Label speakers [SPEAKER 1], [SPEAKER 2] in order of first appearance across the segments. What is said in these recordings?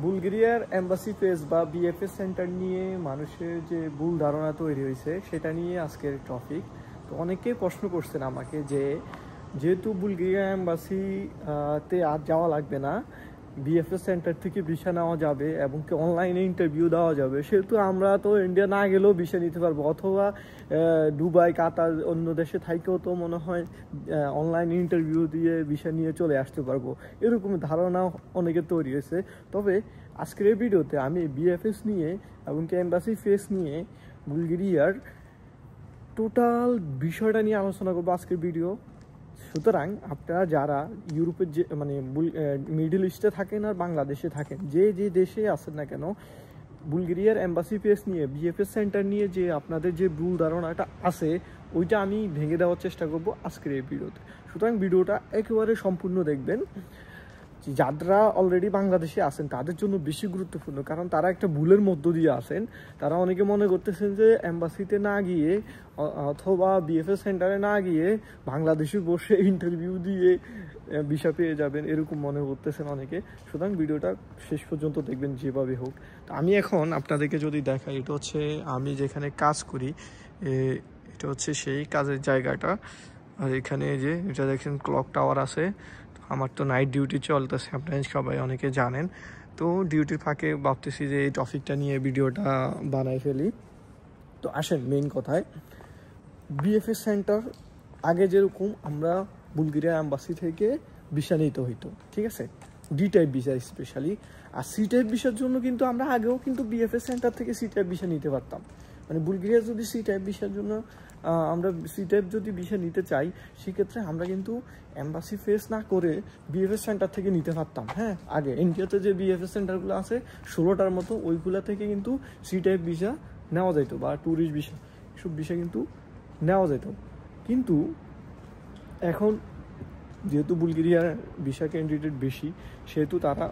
[SPEAKER 1] বুলগেরিয়ার embassy face বা BFS centre নিয়ে মানুষের যে ভুল ধারণা তৈরি হয়েছে সেটা নিয়ে আজকের টপিক। তো অনেকেই প্রশ্ন করছেন আমাকে যে যেহেতু বুলগেরিয়া এম্বাসিতে আর যাওয়া লাগবে না, বিএফএস সেন্টার থেকে ভিসা নেওয়া যাবে এবং কি অনলাইনে ইন্টারভিউ দেওয়া যাবে, সেহেতু আমরা তো ইন্ডিয়া না গেলেও ভিসা নিতে পারবো, অথবা দুবাই, কাতার, অন্য দেশে থাকেও তো মনে হয় অনলাইন ইন্টারভিউ দিয়ে ভিসা নিয়ে চলে আসতে পারবো, এরকম ধারণা অনেকের তৈরি হয়েছে। তবে আজকের এই ভিডিওতে আমি বিএফএস নিয়ে এবং কি এম্বাসি ফেস নিয়ে বুলগেরিয়ার টোটাল বিষয়টা নিয়ে আলোচনা করবো আজকের ভিডিও। সুতরাং আপনারা যারা ইউরোপের যে মিডল ইস্টে থাকেন আর বাংলাদেশে থাকেন, যে দেশে আছেন না কেন, বুলগেরিয়ার এম্বাসি ফেস নিয়ে বিএফএস সেন্টার নিয়ে যে আপনাদের যে ভুল ধারণাটা আছে ওইটা আমি ভেঙে দেওয়ার চেষ্টা করব আজকের এই ভিডিওতে। সুতরাং ভিডিওটা একেবারে সম্পূর্ণ দেখবেন। যারা অলরেডি বাংলাদেশে আছেন তাদের জন্য বেশি গুরুত্বপূর্ণ, কারণ তারা একটা ভুলের মধ্য দিয়ে আসেন। তারা অনেকে মনে করতেছেন যে এম্বাসিতে না গিয়ে অথবা বিএফএস সেন্টারে না গিয়ে বাংলাদেশে বসে ইন্টারভিউ দিয়ে ভিসা পেয়ে যাবেন, এরকম মনে করতেছেন অনেকে। সুতরাং ভিডিওটা শেষ পর্যন্ত দেখবেন যেভাবে হোক। তো আমি এখন আপনাদেরকে যদি দেখাই, এটা হচ্ছে আমি যেখানে কাজ করি, এটা হচ্ছে সেই কাজের জায়গাটা। আর এখানে যে এটা দেখছেন ক্লক টাওয়ার আছে, আমার তো নাইট ডিউটি চলতেছে, আপনারা সবাই অনেকে জানেন। তো ডিউটির ফাঁকে ভাবতেছি যে এই টপিকটা নিয়ে ভিডিওটা বানাই ফেলি। তো আসেন মেইন কথায়। বিএফএস সেন্টার আগে যেরকম আমরা বুলগেরিয়া এম্বাসি থেকে ভিসা নিতে হইতো, ঠিক আছে, ডি টাইপ ভিসা স্পেশালি। আর সি টাইপ ভিসার জন্য কিন্তু আমরা আগেও কিন্তু বিএফএস সেন্টার থেকে সি টাইপ ভিসা নিতে পারতাম। মানে বুলগেরিয়া যদি সি টাইপ ভিসার জন্য আমরা সি টাইপ যদি ভিসা নিতে চাই, সেক্ষেত্রে আমরা কিন্তু এম্বাসি ফেস না করে বিএফএস সেন্টার থেকে নিতে পারতাম। হ্যাঁ, আগে ইন্ডিয়াতে যে বিএফএস সেন্টারগুলো আছে 16টার মতো, ওইগুলা থেকে কিন্তু সি টাইপ ভিসা নেওয়া যেত বা ট্যুরিস্ট ভিসা, এসব ভিসা কিন্তু নেওয়া যেত। কিন্তু এখন যেহেতু বুলগেরিয়ার ভিসা ক্যান্ডিডেট বেশি, সেহেতু তারা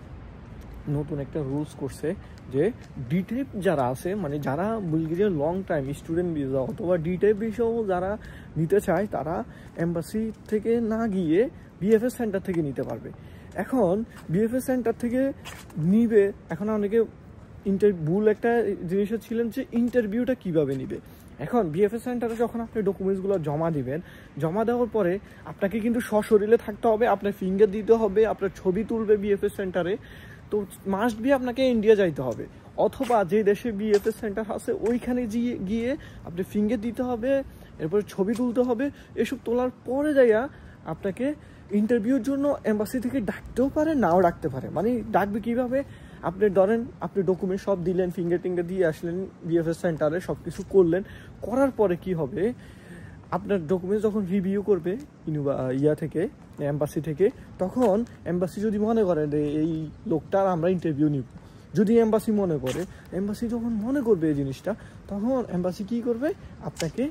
[SPEAKER 1] নতুন একটা রুলস করছে যে ডি টাইপ যারা আছে, মানে যারা বুলগেরিয়ার লং টাইম স্টুডেন্ট ভিসা অথবা ডি টাইপ ভিসাও যারা নিতে চায়, তারা এম্বাসি থেকে না গিয়ে বিএফএস সেন্টার থেকে নিতে পারবে। এখন বিএফএস সেন্টার থেকে নিবে, এখন অনেকে ভুল একটা জিনিস ছিলেন যে ইন্টারভিউটা কিভাবে নিবে। এখন বিএফএস সেন্টারে যখন আপনি ডকুমেন্টসগুলো জমা দিবেন, জমা দেওয়ার পরে আপনাকে কিন্তু সশরীরে থাকতে হবে, আপনার ফিঙ্গার দিতে হবে, আপনার ছবি তুলবে বিএফএস সেন্টারে। তো মাস্ট বি আপনাকে ইন্ডিয়া যাইতে হবে, অথবা যে দেশে বিএফএস সেন্টার আছে ওইখানে গিয়ে আপনি ফিঙ্গার দিতে হবে, এরপরে ছবি তুলতে হবে। এসব তোলার পরে যাইয়া আপনাকে ইন্টারভিউর জন্য এম্বাসি থেকে ডাকতেও পারে, নাও ডাকতে পারে। মানে ডাকবে কীভাবে, আপনি ধরেন আপনি ডকুমেন্ট সব দিলেন, ফিঙ্গার টিঙ্গার দিয়ে আসলেন বিএফএস সেন্টারে, সব কিছু করলেন, করার পরে কি হবে, আপনার ডকুমেন্টস যখন রিভিউ করবে থেকে এম্বাসি থেকে, তখন এম্বাসি যদি মনে করে যে এই লোকটার আমরা ইন্টারভিউ নিব, যদি এম্বাসি মনে করে, এম্বাসি যখন মনে করবে এই জিনিসটা, তখন এম্বাসি কী করবে, আপনাকে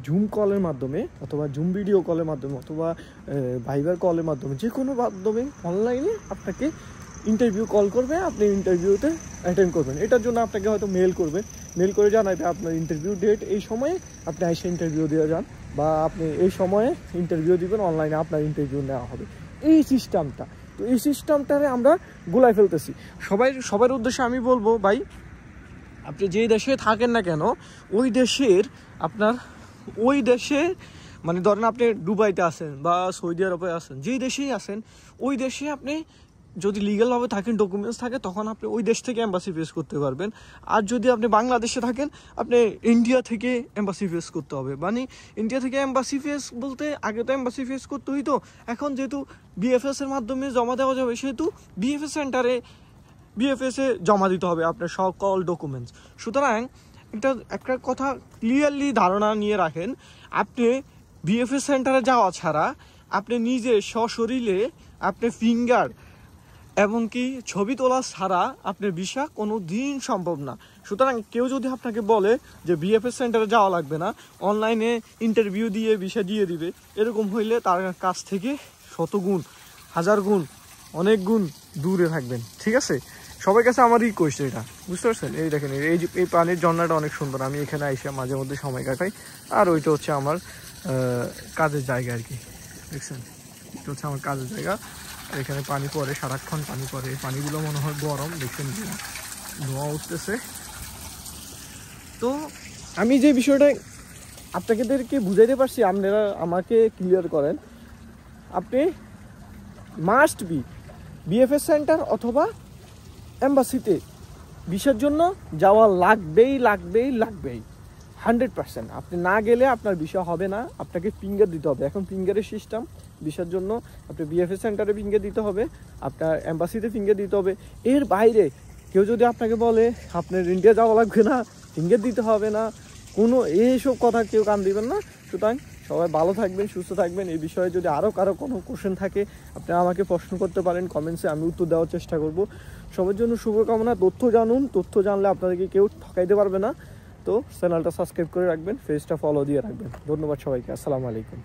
[SPEAKER 1] জুম কলের মাধ্যমে অথবা জুম ভিডিও কলের মাধ্যমে অথবা ভাইবার কলের মাধ্যমে, যে কোনো মাধ্যমে অনলাইনে আপনাকে ইন্টারভিউ কল করবে, আপনি ইন্টারভিউতে অ্যাটেন্ড করবেন। এটার জন্য আপনাকে হয়তো মেল করবে, মেল করে জানাবে আপনার ইন্টারভিউ ডেট এই সময়ে, আপনি এসে ইন্টারভিউ দিয়ে যান, বা আপনি এই সময়ে ইন্টারভিউ দিবেন, অনলাইনে আপনার ইন্টারভিউ নেওয়া হবে, এই সিস্টেমটা। তো এই সিস্টেমটারে আমরা গুলাই ফেলতেছি। সবার উদ্দেশ্যে আমি বলবো, ভাই আপনি যেই দেশে থাকেন না কেন, ওই দেশে মানে ধরেন আপনি দুবাইতে আছেন বা সৌদি আরবে আছেন, যেই দেশেই আছেন, ওই দেশে আপনি যদি লিগ্যালভাবে থাকেন, ডকুমেন্টস থাকে, তখন আপনি ওই দেশ থেকে এম্বাসি ফেস করতে পারবেন। আর যদি আপনি বাংলাদেশে থাকেন, আপনি ইন্ডিয়া থেকে এম্বাসি ফেস করতে হবে। মানে ইন্ডিয়া থেকে এম্বাসি ফেস বলতে, আগে তো এম্বাসি ফেস করতে হইতো, এখন যেহেতু বিএফএস এর মাধ্যমে জমা দেওয়া যাবে, সেহেতু বিএফএস সেন্টারে বিএফএসে জমা দিতে হবে আপনার সকল ডকুমেন্টস। সুতরাং একটা কথা ক্লিয়ারলি ধারণা নিয়ে রাখেন, আপনি বিএফএস সেন্টারে যাওয়া ছাড়া আপনি নিজে সশরীরে আপনি ফিঙ্গার এবং কি ছবি তোলা ছাড়া আপনার ভিসা কোনো দিন সম্ভব না। সুতরাং কেউ যদি আপনাকে বলে যে বিএফএস সেন্টারে যাওয়া লাগবে না, অনলাইনে ইন্টারভিউ দিয়ে ভিসা দিয়ে দিবে, এরকম হইলে তার কাছ থেকে 100 গুণ, 1000 গুণ, অনেক গুণ দূরে থাকবেন, ঠিক আছে। সবার কাছে আমার রিকোয়েস্ট এটা, বুঝতে পারছেন। এই দেখেন, এই পানির ঝর্ণাটা অনেক সুন্দর, আমি এখানে আইসা মাঝে মধ্যে সময় কাটাই। আর ওইটা হচ্ছে আমার কাজের জায়গা আর কি, দেখছেন, এটা হচ্ছে আমার কাজের জায়গা। এখানে পানি পড়ে, সারাক্ষণ পানি পড়ে, পানিগুলো মনে হয় গরম, দেখছেন ধোঁয়া উঠতেছে। তো আমি যে বিষয়টা আপনাদেরকে বুঝাইতে পারছি, আপনারা আমাকে ক্লিয়ার করেন। আপনি মাস্ট বি বিএফএস সেন্টার অথবা এম্বাসিতে ভিসার জন্য যাওয়া লাগবেই 100%। আপনি না গেলে আপনার ভিসা হবে না, আপনাকে ফিঙ্গার দিতে হবে। এখন ফিঙ্গারের সিস্টেম, ভিসার জন্য আপনি বিএফএস সেন্টারে ফিঙ্গার দিতে হবে, আপনার এম্বাসিতে ফিঙ্গার দিতে হবে। এর বাইরে কেউ যদি আপনাকে বলে আপনার ইন্ডিয়া যাওয়া লাগবে না, ফিঙ্গার দিতে হবে না, কোনো এইসব কথা কেউ কান দিবেন না। সুতরাং সবাই ভালো থাকবেন, সুস্থ থাকবেন। এই বিষয়ে যদি আরও কারো কোনো কোশ্চেন থাকে আপনারা আমাকে প্রশ্ন করতে পারেন কমেন্টসে, আমি উত্তর দেওয়ার চেষ্টা করব। সবার জন্য শুভকামনা। তথ্য জানুন, তথ্য জানলে আপনাদেরকে কেউ ঠকাইতে পারবে না। তো চ্যানেলটা সাবস্ক্রাইব করে রাখবেন, পেজটা ফলো দিয়ে রাখবেন। ধন্যবাদ সবাইকে। আসসালামু আলাইকুম।